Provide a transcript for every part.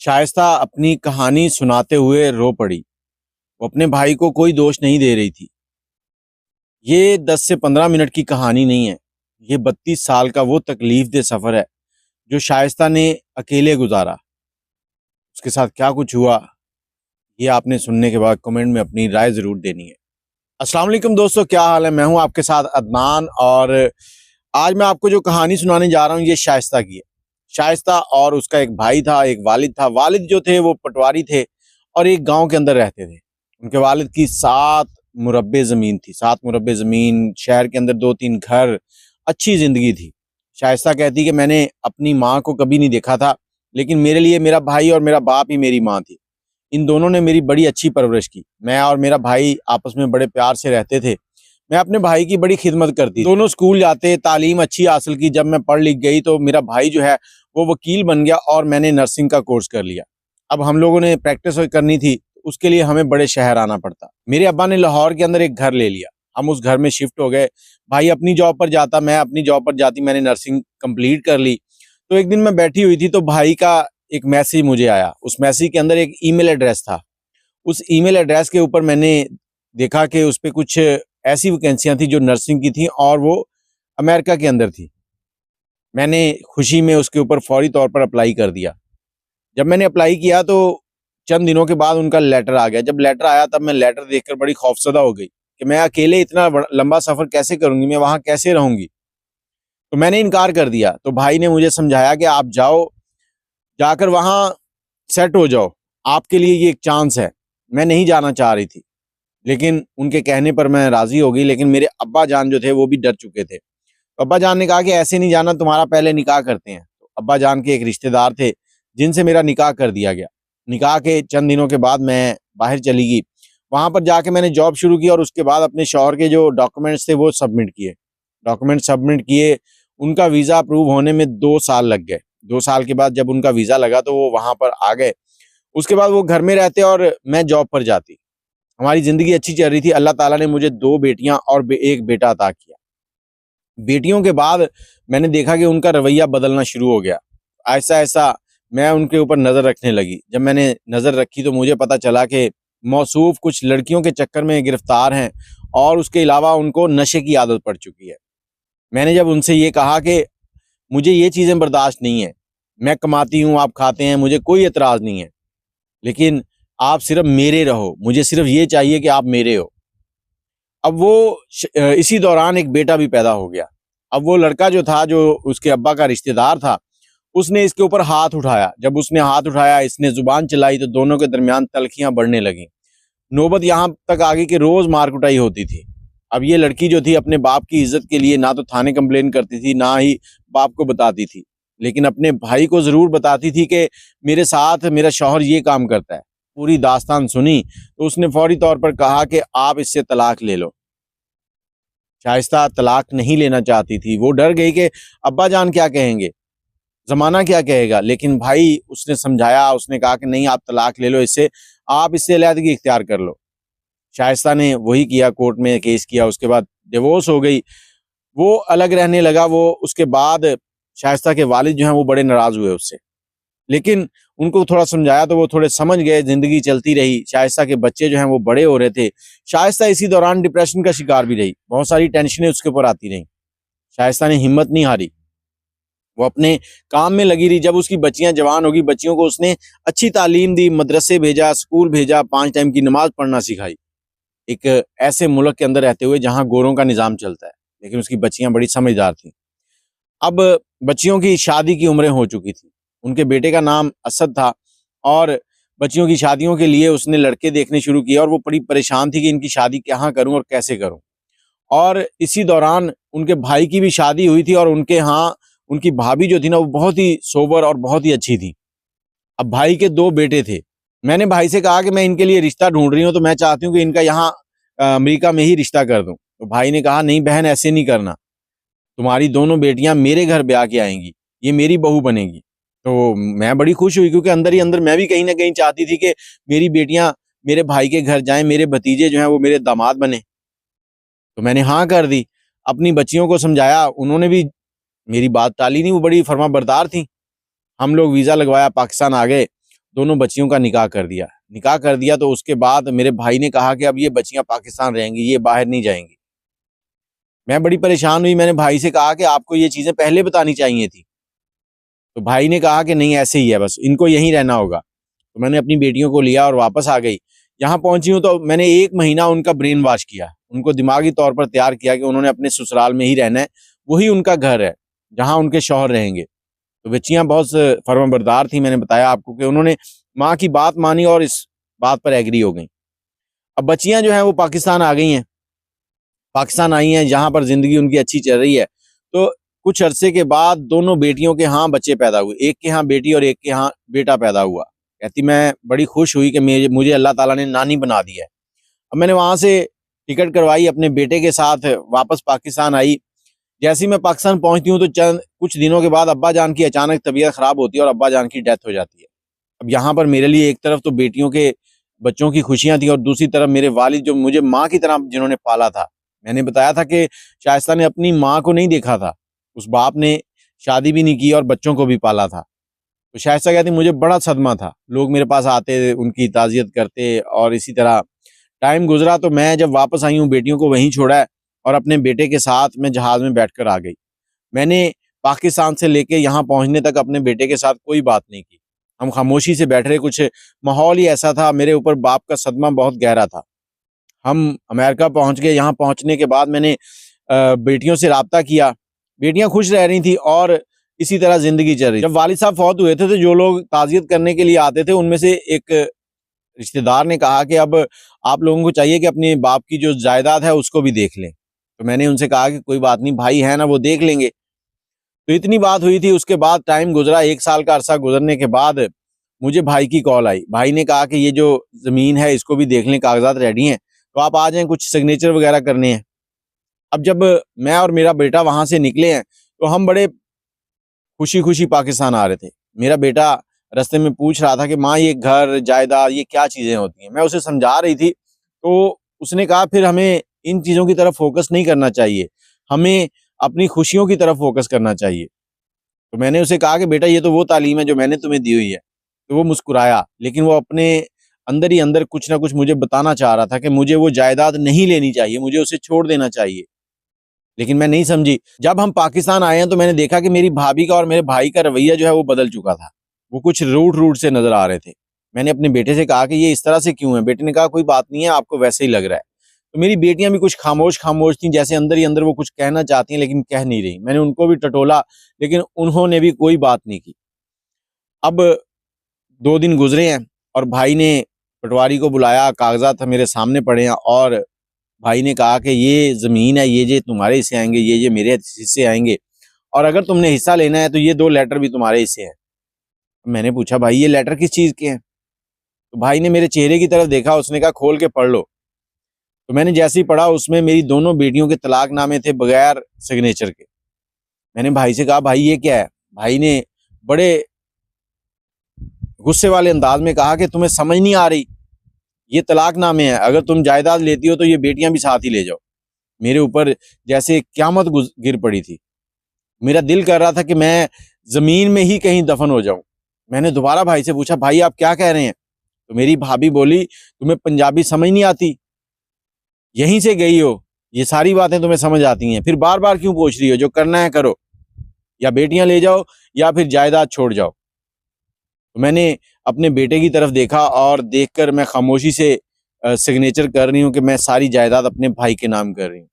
शाइस्ता अपनी कहानी सुनाते हुए रो पड़ी। वो अपने भाई को कोई दोष नहीं दे रही थी। ये 10 से 15 मिनट की कहानी नहीं है। ये 32 साल का वो तकलीफ-दह सफ़र है जो शाइस्ता ने अकेले गुज़ारा। उसके साथ क्या कुछ हुआ, ये आपने सुनने के बाद कमेंट में अपनी राय ज़रूर देनी है। अस्सलाम वालेकुम दोस्तों, क्या हाल है? मैं हूँ आपके साथ अदनान और आज मैं आपको जो कहानी सुनाने जा रहा हूँ ये शाइस्ता की है। शाइस्ता और उसका एक भाई था, एक वालिद था। वालिद जो थे वो पटवारी थे और एक गाँव के अंदर रहते थे। उनके वालिद की 7 मुरब्बे ज़मीन थी, 7 मुरब्बे ज़मीन, शहर के अंदर 2-3 घर, अच्छी ज़िंदगी थी। शाइस्ता कहती कि मैंने अपनी माँ को कभी नहीं देखा था, लेकिन मेरे लिए मेरा भाई और मेरा बाप ही मेरी माँ थी। इन दोनों ने मेरी बड़ी अच्छी परवरिश की। मैं और मेरा भाई आपस में बड़े प्यार से रहते थे। मैं अपने भाई की बड़ी खिदमत करती। दोनों स्कूल जाते, तालीम अच्छी हासिल की। जब मैं पढ़ लिख गई तो मेरा भाई जो है वो वकील बन गया और मैंने नर्सिंग का कोर्स कर लिया। अब हम लोगों ने प्रैक्टिस करनी थी, उसके लिए हमें बड़े शहर आना पड़ता। मेरे अब्बा ने लाहौर के अंदर एक घर ले लिया। हम उस घर में शिफ्ट हो गए। भाई अपनी जॉब पर जाता, मैं अपनी जॉब पर जाती। मैंने नर्सिंग कंप्लीट कर ली। तो एक दिन मैं बैठी हुई थी तो भाई का एक मैसेज मुझे आया। उस मैसेज के अंदर एक ईमेल एड्रेस था। उस ईमेल एड्रेस के ऊपर मैंने देखा कि उस पे कुछ ऐसी वैकेंसियां थी जो नर्सिंग की थी और वो अमेरिका के अंदर थी। मैंने खुशी में उसके ऊपर फौरी तौर पर अप्लाई कर दिया। जब मैंने अप्लाई किया तो चंद दिनों के बाद उनका लेटर आ गया। जब लेटर आया तब मैं लेटर देखकर बड़ी खौफजदा हो गई कि मैं अकेले इतना लंबा सफ़र कैसे करूंगी, मैं वहाँ कैसे रहूंगी। तो मैंने इनकार कर दिया। तो भाई ने मुझे समझाया कि आप जाओ, जाकर वहाँ सेट हो जाओ, आपके लिए ये एक चांस है। मैं नहीं जाना चाह रही थी, लेकिन उनके कहने पर मैं राज़ी हो गई। लेकिन मेरे अब्बा जान जो थे वो भी डर चुके थे। तो अब्बा जान ने कहा कि ऐसे नहीं जाना, तुम्हारा पहले निकाह करते हैं। तो अब्बा जान के एक रिश्तेदार थे जिनसे मेरा निकाह कर दिया गया। निकाह के चंद दिनों के बाद मैं बाहर चली गई। वहाँ पर जाके मैंने जॉब शुरू की और उसके बाद अपने शौहर के जो डॉक्यूमेंट्स थे वो सबमिट किए। डॉक्यूमेंट सबमिट किए, उनका वीज़ा अप्रूव होने में 2 साल लग गए। 2 साल के बाद जब उनका वीज़ा लगा तो वो वहाँ पर आ गए। उसके बाद वो घर में रहते और मैं जॉब पर जाती। हमारी ज़िंदगी अच्छी चल रही थी। अल्लाह ताला ने मुझे 2 बेटियाँ और एक बेटा अता किया। बेटियों के बाद मैंने देखा कि उनका रवैया बदलना शुरू हो गया। ऐसा-ऐसा मैं उनके ऊपर नज़र रखने लगी। जब मैंने नज़र रखी तो मुझे पता चला कि मौसूफ़ कुछ लड़कियों के चक्कर में गिरफ़्तार हैं और उसके अलावा उनको नशे की आदत पड़ चुकी है। मैंने जब उनसे ये कहा कि मुझे ये चीज़ें बर्दाश्त नहीं है, मैं कमाती हूँ, आप खाते हैं, मुझे कोई एतराज़ नहीं है, लेकिन आप सिर्फ़ मेरे रहो, मुझे सिर्फ़ ये चाहिए कि आप मेरे हो। अब वो इसी दौरान एक बेटा भी पैदा हो गया। अब वो लड़का जो था, जो उसके अब्बा का रिश्तेदार था, उसने इसके ऊपर हाथ उठाया। जब उसने हाथ उठाया, इसने ज़ुबान चलाई तो दोनों के दरमियान तल्ख़ियाँ बढ़ने लगीं। नौबत यहाँ तक आ गई कि रोज़ मार-कुटाई होती थी। अब ये लड़की जो थी अपने बाप की इज़्ज़त के लिए ना तो थाने कंप्लेन करती थी, ना ही बाप को बताती थी। लेकिन अपने भाई को ज़रूर बताती थी कि मेरे साथ मेरा शौहर ये काम करता है। पूरी दास्तान सुनी तो उसने फौरी तौर पर कहा कि आप इससे तलाक ले लो। शाइस्ता तलाक नहीं लेना चाहती थी। वो डर गई कि अब्बा जान क्या कहेंगे, ज़माना क्या कहेगा। लेकिन भाई उसने समझाया, उसने कहा कि नहीं, आप तलाक ले लो इससे, आप इससे अलहदगी इख्तियार कर लो। शाइस्ता ने वही किया, कोर्ट में केस किया, उसके बाद डिवोर्स हो गई। वो अलग रहने लगा। वो उसके बाद शाइस्ता के वालिद जो हैं वो बड़े नाराज़ हुए उससे। लेकिन उनको थोड़ा समझाया तो वो थोड़े समझ गए, ज़िंदगी चलती रही। शाइस्ता के बच्चे जो हैं वो बड़े हो रहे थे। शाइस्ता इसी दौरान डिप्रेशन का शिकार भी रही। बहुत सारी टेंशनें उसके ऊपर आती रहीं। शाइस्ता ने हिम्मत नहीं हारी। वो अपने काम में लगी रही। जब उसकी बच्चियां जवान होगी, बच्चियों को उसने अच्छी तालीम दी, मदरसे भेजा, स्कूल भेजा, 5 टाइम की नमाज पढ़ना सिखाई। एक ऐसे मुल्क के अंदर रहते हुए जहाँ गोरों का निज़ाम चलता है। लेकिन उसकी बच्चियां बड़ी समझदार थीं। अब बच्चियों की शादी की उम्रें हो चुकी थी। उनके बेटे का नाम असद था और बच्चियों की शादियों के लिए उसने लड़के देखने शुरू किए और वो बड़ी परेशान थी कि इनकी शादी कहाँ करूँ और कैसे करूँ। और इसी दौरान उनके भाई की भी शादी हुई थी और उनके यहाँ उनकी भाभी जो थी ना वो बहुत ही सोबर और बहुत ही अच्छी थी। अब भाई के 2 बेटे थे। मैंने भाई से कहा कि मैं इनके लिए रिश्ता ढूँढ रही हूँ, तो मैं चाहती हूँ कि इनका यहाँ अमेरिका में ही रिश्ता कर दूँ। तो भाई ने कहा नहीं बहन, ऐसे नहीं करना। तुम्हारी दोनों बेटियां मेरे घर ब्याह के आएंगी, ये मेरी बहू बनेगी। तो मैं बड़ी खुश हुई क्योंकि अंदर ही अंदर मैं भी कहीं ना कहीं चाहती थी कि मेरी बेटियां मेरे भाई के घर जाएं, मेरे भतीजे जो हैं वो मेरे दामाद बने। तो मैंने हाँ कर दी। अपनी बच्चियों को समझाया, उन्होंने भी मेरी बात टाली नहीं, वो बड़ी फर्माबरदार थी। हम लोग वीज़ा लगवाया, पाकिस्तान आ गए। दोनों बच्चियों का निकाह कर दिया। निकाह कर दिया तो उसके बाद मेरे भाई ने कहा कि अब ये बच्चियां पाकिस्तान रहेंगी, ये बाहर नहीं जाएंगी। मैं बड़ी परेशान हुई, मैंने भाई से कहा कि आपको ये चीज़ें पहले बतानी चाहिए थी। तो भाई ने कहा कि नहीं ऐसे ही है, बस इनको यहीं रहना होगा। तो मैंने अपनी बेटियों को लिया और वापस आ गई। यहाँ पहुंची हूँ तो मैंने 1 महीना उनका ब्रेन वॉश किया, उनको दिमागी तौर पर तैयार किया कि उन्होंने अपने ससुराल में ही रहना है, वही उनका घर है जहाँ उनके शौहर रहेंगे। तो बच्चियाँ बहुत फर्माबरदार थी, मैंने बताया आपको कि उन्होंने माँ की बात मानी और इस बात पर एग्री हो गई। अब बच्चियाँ जो हैं वो पाकिस्तान आ गई हैं, पाकिस्तान आई हैं, जहाँ पर ज़िंदगी उनकी अच्छी चल रही है। तो कुछ अरसे के बाद दोनों बेटियों के यहाँ बच्चे पैदा हुए, एक के यहाँ बेटी और एक के यहाँ बेटा पैदा हुआ। कहती मैं बड़ी खुश हुई कि मुझे अल्लाह ताला ने नानी बना दिया है। अब मैंने वहाँ से टिकट करवाई, अपने बेटे के साथ वापस पाकिस्तान आई। जैसे ही मैं पाकिस्तान पहुँचती हूँ तो चंद कुछ दिनों के बाद अब्बा जान की अचानक तबीयत ख़राब होती है और अब्बा जान की डेथ हो जाती है। अब यहाँ पर मेरे लिए एक तरफ तो बेटियों के बच्चों की खुशियाँ थी और दूसरी तरफ मेरे वालिद जो मुझे माँ की तरह जिन्होंने पाला था। मैंने बताया था कि शाइस्ता ने अपनी माँ को नहीं देखा था, उस बाप ने शादी भी नहीं की और बच्चों को भी पाला था। तो शाइस्ता कहती मुझे बड़ा सदमा था, लोग मेरे पास आते, उनकी ताज़ियत करते और इसी तरह टाइम गुजरा। तो मैं जब वापस आई हूँ बेटियों को वहीं छोड़ा है और अपने बेटे के साथ मैं जहाज़ में बैठकर आ गई। मैंने पाकिस्तान से लेके यहाँ पहुँचने तक अपने बेटे के साथ कोई बात नहीं की। हम खामोशी से बैठ रहे, कुछ माहौल ही ऐसा था, मेरे ऊपर बाप का सदमा बहुत गहरा था। हम अमेरिका पहुँच गए, यहाँ पहुँचने के बाद मैंने बेटियों से राब्ता किया, बेटियाँ खुश रह रही थी और इसी तरह ज़िंदगी चल रही। जब वालिद साहब फौत हुए थे तो जो लोग ताज़ियत करने के लिए आते थे उनमें से एक रिश्तेदार ने कहा कि अब आप लोगों को चाहिए कि अपने बाप की जो जायदाद है उसको भी देख लें। तो मैंने उनसे कहा कि कोई बात नहीं, भाई है ना, वो देख लेंगे। तो इतनी बात हुई थी। उसके बाद टाइम गुजरा, 1 साल का अरसा गुजरने के बाद मुझे भाई की कॉल आई। भाई ने कहा कि ये जो ज़मीन है इसको भी देख लें, कागज़ात रेडी हैं, तो आप आ जाएँ, कुछ सिग्नेचर वगैरह करने हैं। अब जब मैं और मेरा बेटा वहाँ से निकले हैं तो हम बड़े खुशी-खुशी पाकिस्तान आ रहे थे। मेरा बेटा रास्ते में पूछ रहा था कि माँ ये घर, जायदाद ये क्या चीज़ें होती हैं? मैं उसे समझा रही थी, तो उसने कहा फिर हमें इन चीज़ों की तरफ फ़ोकस नहीं करना चाहिए, हमें अपनी खुशियों की तरफ फ़ोकस करना चाहिए। तो मैंने उसे कहा कि बेटा ये तो वो तालीम है जो मैंने तुम्हें दी हुई है। तो वो मुस्कुराया, लेकिन वो अपने अंदर ही अंदर कुछ ना कुछ मुझे बताना चाह रहा था कि मुझे वो जायदाद नहीं लेनी चाहिए, मुझे उसे छोड़ देना चाहिए। लेकिन मैं नहीं समझी। जब हम पाकिस्तान आए हैं तो मैंने देखा कि मेरी भाभी का और मेरे भाई का रवैया जो है वो बदल चुका था। वो कुछ रूड-रूड से नज़र आ रहे थे। मैंने अपने बेटे से कहा कि ये इस तरह से क्यों है? बेटे ने कहा कोई बात नहीं है, आपको वैसे ही लग रहा है। तो मेरी बेटियाँ भी कुछ खामोश-खामोश थीं, जैसे अंदर ही अंदर वो कुछ कहना चाहती हैं लेकिन कह नहीं रही। मैंने उनको भी टटोला, लेकिन उन्होंने भी कोई बात नहीं की। अब 2 दिन गुज़रे हैं और भाई ने पटवारी को बुलाया, कागज़ात मेरे सामने पड़े हैं और भाई ने कहा कि ये ज़मीन है, ये तुम्हारे हिस्से आएँगे, ये मेरे हिस्से आएँगे और अगर तुमने हिस्सा लेना है तो ये 2 लेटर भी तुम्हारे हिस्से हैं। मैंने पूछा भाई ये लेटर किस चीज़ के हैं? तो भाई ने मेरे चेहरे की तरफ देखा, उसने कहा खोल के पढ़ लो। तो मैंने जैसे ही पढ़ा उसमें मेरी दोनों बेटियों के तलाकनामे थे बगैर सिग्नेचर के। मैंने भाई से कहा भाई ये क्या है? भाई ने बड़े गुस्से वाले अंदाज में कहा कि तुम्हें समझ नहीं आ रही, ये तलाकनामे हैं, अगर तुम जायदाद लेती हो तो ये बेटियां भी साथ ही ले जाओ। मेरे ऊपर जैसे क़यामत गिर पड़ी थी। मेरा दिल कर रहा था कि मैं ज़मीन में ही कहीं दफन हो जाऊं। मैंने दोबारा भाई से पूछा भाई आप क्या कह रहे हैं? तो मेरी भाभी बोली तुम्हें पंजाबी समझ नहीं आती? यहीं से गई हो, ये सारी बातें तुम्हें समझ आती हैं, फिर बार-बार क्यों पूछ रही हो? जो करना है करो, या बेटियां ले जाओ या फिर जायदाद छोड़ जाओ। तो मैंने अपने बेटे की तरफ देखा और देखकर मैं खामोशी से सिग्नेचर कर रही हूँ कि मैं सारी जायदाद अपने भाई के नाम कर रही हूँ।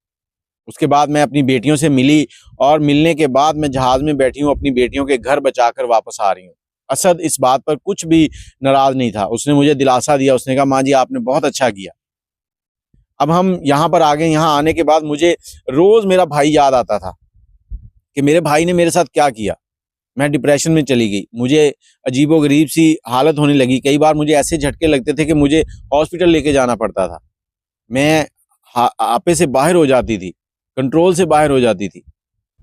उसके बाद मैं अपनी बेटियों से मिली और मिलने के बाद मैं जहाज़ में बैठी हूँ, अपनी बेटियों के घर बचाकर वापस आ रही हूँ। असद इस बात पर कुछ भी नाराज़ नहीं था, उसने मुझे दिलासा दिया, उसने कहा माँ जी आपने बहुत अच्छा किया। अब हम यहाँ पर आ गए, यहाँ आने के बाद मुझे रोज़ मेरा भाई याद आता था कि मेरे भाई ने मेरे साथ क्या किया। मैं डिप्रेशन में चली गई, मुझे अजीबो-गरीब सी हालत होने लगी। कई बार मुझे ऐसे झटके लगते थे कि मुझे हॉस्पिटल लेके जाना पड़ता था। मैं आपे से बाहर हो जाती थी, कंट्रोल से बाहर हो जाती थी।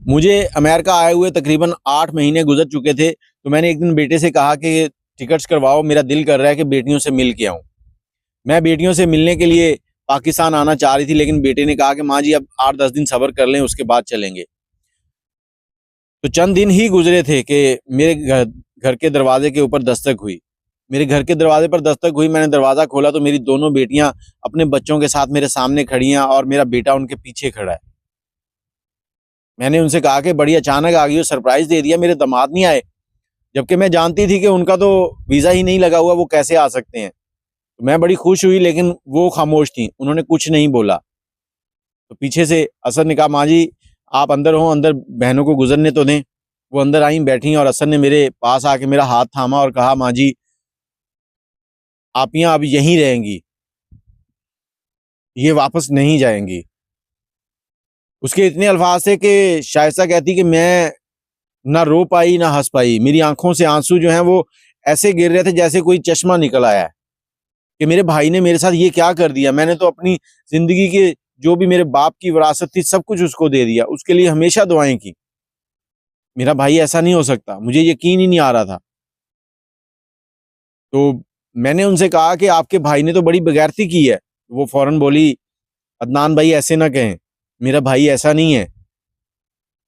मुझे अमेरिका आए हुए तकरीबन 8 महीने गुजर चुके थे, तो मैंने एक दिन बेटे से कहा कि टिकट्स करवाओ, मेरा दिल कर रहा है कि बेटियों से मिल के आऊँ। मैं बेटियों से मिलने के लिए पाकिस्तान आना चाह रही थी, लेकिन बेटे ने कहा कि माँ जी अब 8-10 दिन सब्र कर लें, उसके बाद चलेंगे। तो चंद दिन ही गुजरे थे कि मेरे घर के दरवाजे के ऊपर दस्तक हुई। मेरे घर के दरवाजे पर दस्तक हुई, मैंने दरवाज़ा खोला तो मेरी दोनों बेटियां अपने बच्चों के साथ मेरे सामने खड़ी हैं और मेरा बेटा उनके पीछे खड़ा है। मैंने उनसे कहा कि बड़ी अचानक आ गई हो, सरप्राइज़ दे दिया, मेरे दामाद नहीं आए, जबकि मैं जानती थी कि उनका तो वीज़ा ही नहीं लगा हुआ, वो कैसे आ सकते हैं। तो मैं बड़ी खुश हुई, लेकिन वो खामोश थीं, उन्होंने कुछ नहीं बोला। तो पीछे से असद ने कहा, माँ जी आप अंदर हो, अंदर बहनों को गुजरने तो दें। वो अंदर आईं, बैठी और असद ने मेरे पास आके मेरा हाथ थामा और कहा, माँ जी आप यहाँ अब यहीं रहेंगी, ये वापस नहीं जाएंगी। उसके इतने अल्फाज थे कि शाइस्ता कहती कि मैं ना रो पाई ना हंस पाई, मेरी आंखों से आंसू जो हैं वो ऐसे गिर रहे थे जैसे कोई चश्मा निकल आया है कि मेरे भाई ने मेरे साथ ये क्या कर दिया। मैंने तो अपनी जिंदगी के जो भी मेरे बाप की विरासत थी सब कुछ उसको दे दिया, उसके लिए हमेशा दुआएं की। मेरा भाई ऐसा नहीं हो सकता, मुझे यकीन ही नहीं आ रहा था। तो मैंने उनसे कहा कि आपके भाई ने तो बड़ी बेगैरती की है। वो फौरन बोली, अदनान भाई ऐसे ना कहें, मेरा भाई ऐसा नहीं है,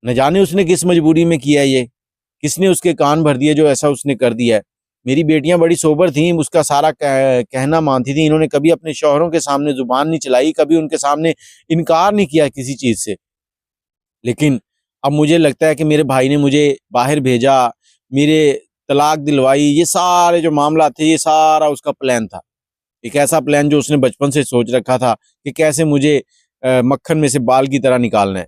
न जाने उसने किस मजबूरी में किया है ये, किसने उसके कान भर दिए जो ऐसा उसने कर दिया है। मेरी बेटियां बड़ी सोबर थीं, उसका सारा कहना मानती थी, इन्होंने कभी अपने शौहरों के सामने जुबान नहीं चलाई, कभी उनके सामने इनकार नहीं किया किसी चीज से। लेकिन अब मुझे लगता है कि मेरे भाई ने मुझे बाहर भेजा, मेरे तलाक दिलवाई, ये सारे जो मामला थे ये सारा उसका प्लान था। एक ऐसा प्लान जो उसने बचपन से सोच रखा था कि कैसे मुझे मक्खन में से बाल की तरह निकालना है।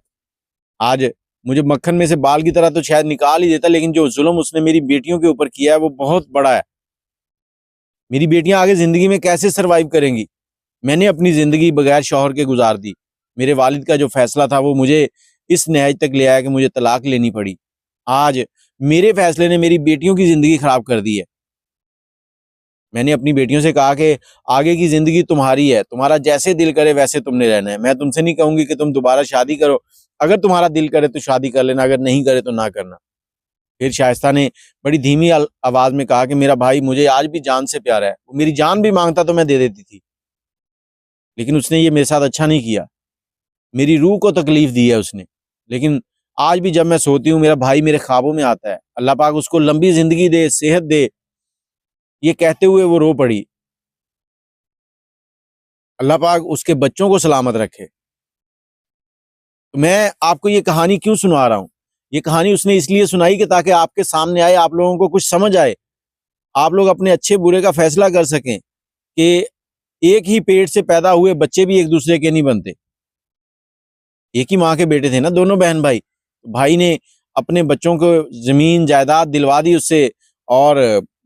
आज मुझे मक्खन में से बाल की तरह तो शायद निकाल ही देता, लेकिन जो जुल्म उसने मेरी बेटियों के ऊपर किया है वो बहुत बड़ा है। मेरी बेटियां आगे जिंदगी में कैसे सरवाइव करेंगी। मैंने अपनी जिंदगी बगैर शौहर के गुजार दी। मेरे वालिद का जो फैसला था वो मुझे इस नहज तक ले आया कि मुझे तलाक लेनी पड़ी। आज मेरे फैसले ने मेरी बेटियों की जिंदगी खराब कर दी है। मैंने अपनी बेटियों से कहा कि आगे की जिंदगी तुम्हारी है, तुम्हारा जैसे दिल करे वैसे तुमने रहना है। मैं तुमसे नहीं कहूंगी कि तुम दोबारा शादी करो, अगर तुम्हारा दिल करे तो शादी कर लेना, अगर नहीं करे तो ना करना। फिर शाइस्ता ने बड़ी धीमी आवाज में कहा कि मेरा भाई मुझे आज भी जान से प्यारा है, वो मेरी जान भी मांगता तो मैं दे देती थी, लेकिन उसने ये मेरे साथ अच्छा नहीं किया, मेरी रूह को तकलीफ दी है उसने। लेकिन आज भी जब मैं सोती हूँ मेरा भाई मेरे ख्वाबों में आता है। अल्लाह पाक उसको लंबी जिंदगी दे, सेहत दे। ये कहते हुए वो रो पड़ी। अल्लाह पाक उसके बच्चों को सलामत रखे। तो मैं आपको ये कहानी क्यों सुना रहा हूँ, ये कहानी उसने इसलिए सुनाई कि ताकि आपके सामने आए, आप लोगों को कुछ समझ आए, आप लोग अपने अच्छे बुरे का फैसला कर सकें कि एक ही पेट से पैदा हुए बच्चे भी एक दूसरे के नहीं बनते। एक ही माँ के बेटे थे ना दोनों बहन भाई। भाई ने अपने बच्चों को जमीन जायदाद दिलवा दी उससे और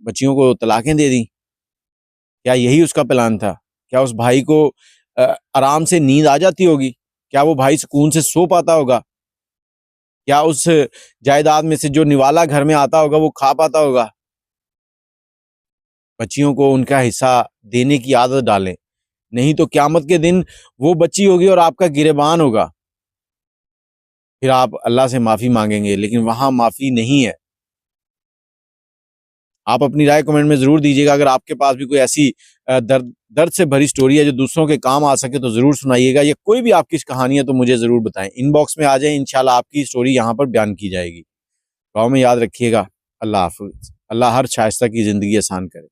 बच्चियों को तलाकें दे दी। क्या यही उसका प्लान था? क्या उस भाई को आराम से नींद आ जाती होगी? क्या वो भाई सुकून से सो पाता होगा? क्या उस जायदाद में से जो निवाला घर में आता होगा वो खा पाता होगा? बच्चियों को उनका हिस्सा देने की आदत डालें, नहीं तो क़यामत के दिन वो बच्ची होगी और आपका गिरेबान होगा। फिर आप अल्लाह से माफ़ी मांगेंगे, लेकिन वहाँ माफ़ी नहीं है। आप अपनी राय कमेंट में ज़रूर दीजिएगा। अगर आपके पास भी कोई ऐसी दर्द से भरी स्टोरी है जो दूसरों के काम आ सके तो ज़रूर सुनाइएगा, या कोई भी आपकी कहानी है तो मुझे ज़रूर बताएं। इनबॉक्स में आ जाएं, इंशाल्लाह आपकी स्टोरी यहाँ पर बयान की जाएगी। दुआ में याद रखिएगा। अल्लाह हाफ़िज़। अल्लाह हर शाइस्ता की ज़िंदगी आसान करे।